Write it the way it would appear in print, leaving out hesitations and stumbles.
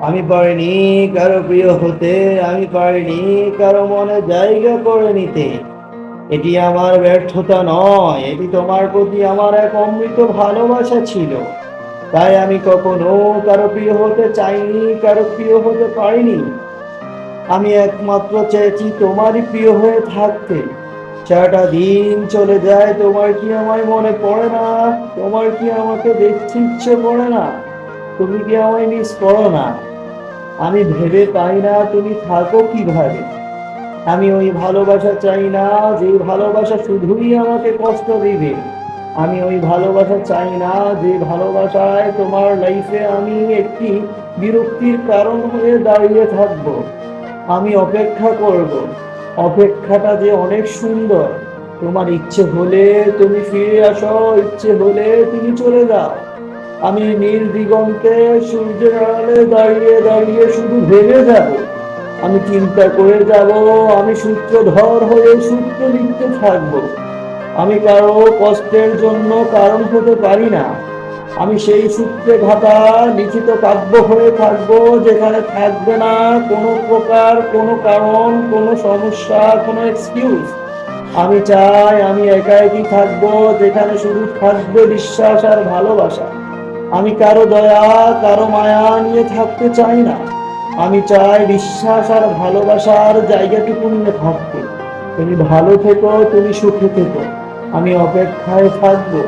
আমি পারিনি কারো প্রিয় হতে, আমি পারিনি কারো মনে জায়গা করে নিতে। এটি আমার ব্যর্থতা নয়, এটি তোমার প্রতি আমার এক অমৃত ভালোবাসা ছিল। তাই আমি কখনো কারো প্রিয় হতে চাইনি, কারো প্রিয় হতে পারিনি। আমি একমাত্র চেয়েছি তোমারই প্রিয় হয়ে থাকতে। সারাটা দিন চলে যায়, তোমার কি আমায় মনে পড়ে না? তোমার কি আমাকে দেখতে ইচ্ছে করে না? তুমি কি আমায় মিস করো না? আমি ভেবে পাই না তুমি থাকো কিভাবে। আমি ওই ভালোবাসা চাই না, যে ভালোবাসা শুধুই আমাকে কষ্ট দিবে। আমি ওই ভালোবাসা চাই না, যে ভালোবাসায় তোমার লাইফে আমি একটি বিরক্তির কারণ হয়ে দাঁড়িয়ে থাকবো। আমি অপেক্ষা করব। অপেক্ষাটা যে অনেক সুন্দর। তোমার ইচ্ছে হলে তুমি ফিরে আসো, ইচ্ছে হলে তুমি চলে যাও। আমি নীল দিগন্তে সূর্যের আড়ালে দাঁড়িয়ে দাঁড়িয়ে শুধু ভেবে যাব। আমি চিন্তা করে যাব, আমি সূত্রধর হয়ে সূত্র লিখতে থাকবো। আমি কারো কষ্টের জন্য কারণ হতে পারি না। আমি সেই সূত্রে ঘাটা লিখিত কাব্য হয়ে থাকবো, যেখানে থাকবে না কোনো প্রকার কোনো কারণ, কোনো সমস্যা, কোনো এক্সকিউজ। আমি চাই আমি একা একই থাকবো, যেখানে শুধু থাকবে বিশ্বাস আর ভালোবাসা। আমি কারো দয়া, কারো মায়া নিয়ে থাকতে চাই না। আমি চাই বিশ্বাস আর ভালোবাসার জায়গাটুকু নিয়ে থাকতে। তুমি ভালো থেকো, তুমি সুখে থেকো। আমি অপেক্ষায় থাকবো।